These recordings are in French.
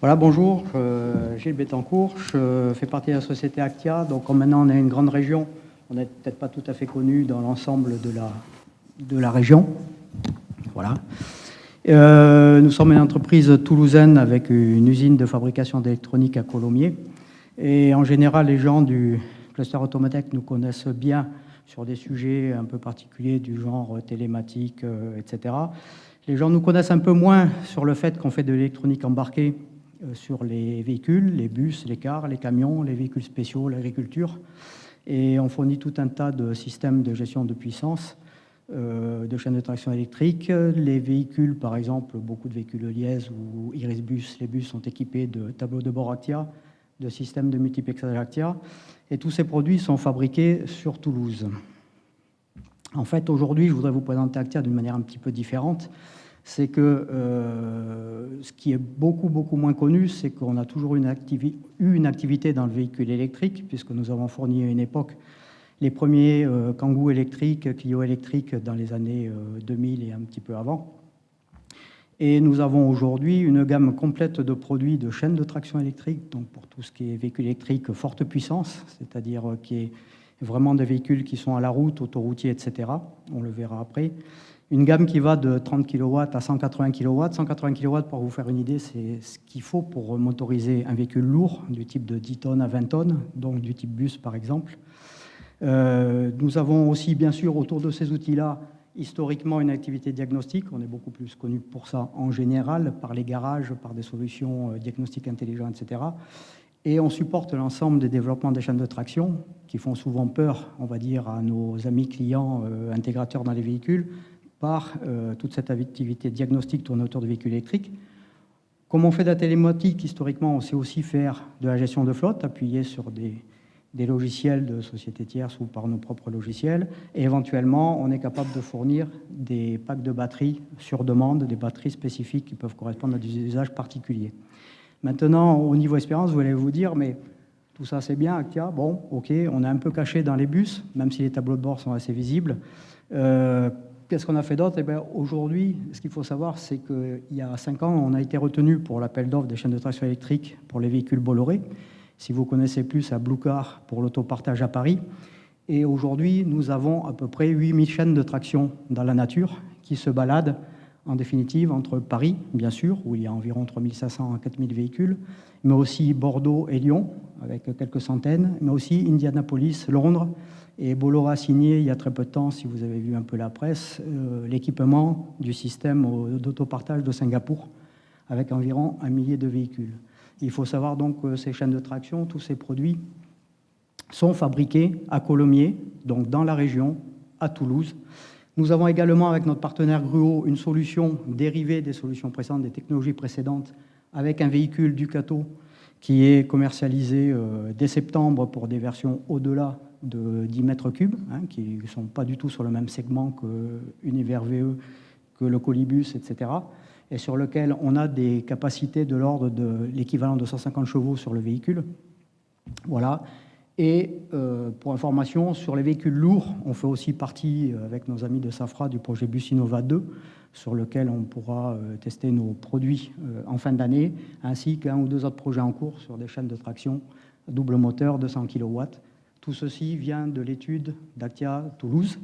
Voilà, bonjour, Gilles Bettencourt, je fais partie de la société Actia. Donc comme maintenant on est une grande région, on n'est peut-être pas tout à fait connu dans l'ensemble de la région. Voilà. Nous sommes une entreprise toulousaine avec une usine de fabrication d'électronique à Colomiers. Et en général, les gens du cluster Automatech nous connaissent bien sur des sujets un peu particuliers du genre télématique, etc. Les gens nous connaissent un peu moins sur le fait qu'on fait de l'électronique embarquée sur les véhicules, les bus, les cars, les camions, les véhicules spéciaux, l'agriculture. Et on fournit tout un tas de systèmes de gestion de puissance, de chaînes de traction électrique. Les véhicules, par exemple, beaucoup de véhicules Liège ou Irisbus, les bus sont équipés de tableaux de bord Actia, de systèmes de multiplexage Actia. Et tous ces produits sont fabriqués sur Toulouse. En fait, aujourd'hui, je voudrais vous présenter Actia d'une manière un petit peu différente. C'est que ce qui est beaucoup moins connu, c'est qu'on a toujours eu une activité dans le véhicule électrique, puisque nous avons fourni à une époque les premiers Kangoo électriques, Clio électriques dans les années 2000 et un petit peu avant. Et nous avons aujourd'hui une gamme complète de produits de chaînes de traction électrique, donc pour tout ce qui est véhicule électrique forte puissance, c'est-à-dire qui est vraiment des véhicules qui sont à la route, autoroutiers, etc. On le verra après. Une gamme qui va de 30 kW à 180 kW. 180 kW, pour vous faire une idée, c'est ce qu'il faut pour motoriser un véhicule lourd du type de 10 tonnes à 20 tonnes, donc du type bus par exemple. Nous avons aussi, bien sûr, autour de ces outils-là, historiquement une activité diagnostique. On est beaucoup plus connu pour ça en général, par les garages, par des solutions diagnostiques intelligentes, etc. Et on supporte l'ensemble des développements des chaînes de traction qui font souvent peur, on va dire, à nos amis clients intégrateurs dans les véhicules, par toute cette activité diagnostique tournée autour de véhicules électriques. Comme on fait de la télématique, historiquement, on sait aussi faire de la gestion de flotte, appuyé sur des logiciels de sociétés tierces ou par nos propres logiciels. Et éventuellement, on est capable de fournir des packs de batteries sur demande, des batteries spécifiques qui peuvent correspondre à des usages particuliers. Maintenant, au niveau expérience, vous allez vous dire, mais tout ça c'est bien, Actia, bon, ok, on est un peu caché dans les bus, même si les tableaux de bord sont assez visibles. Qu'est-ce qu'on a fait d'autre? Aujourd'hui, ce qu'il faut savoir, c'est qu'il y a 5 ans, on a été retenu pour l'appel d'offres des chaînes de traction électrique pour les véhicules Bolloré. Si vous connaissez plus, à Blue Car pour l'autopartage à Paris. Et aujourd'hui, nous avons à peu près 8000 chaînes de traction dans la nature qui se baladent, en définitive, entre Paris, bien sûr, où il y a environ 3500 à 4000 véhicules, mais aussi Bordeaux et Lyon, avec quelques centaines, mais aussi Indianapolis, Londres. Et Bolloré a signé, il y a très peu de temps, si vous avez vu un peu la presse, l'équipement du système d'autopartage de Singapour, avec environ 1 millier de véhicules. Il faut savoir donc que ces chaînes de traction, tous ces produits, sont fabriqués à Colomiers, donc dans la région, à Toulouse. Nous avons également, avec notre partenaire Gruo, une solution dérivée des solutions précédentes, des technologies précédentes, avec un véhicule Ducato qui est commercialisé dès septembre pour des versions au-delà de 10 mètres cubes, qui ne sont pas du tout sur le même segment que Univers VE, que le Colibus, etc., et sur lequel on a des capacités de l'ordre de l'équivalent de 150 chevaux sur le véhicule. Voilà. Et pour information, sur les véhicules lourds, on fait aussi partie, avec nos amis de Safra, du projet Businova 2, sur lequel on pourra tester nos produits en fin d'année, ainsi qu'un ou deux autres projets en cours sur des chaînes de traction double moteur 200 kW. Tout ceci vient de l'étude d'Actia Toulouse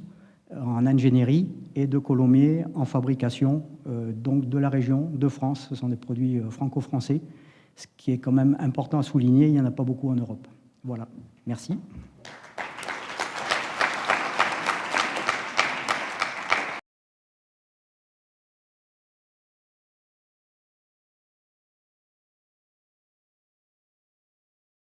en ingénierie et de Colomiers en fabrication, donc de la région de France. Ce sont des produits franco-français, ce qui est quand même important à souligner. Il n'y en a pas beaucoup en Europe. Voilà, merci.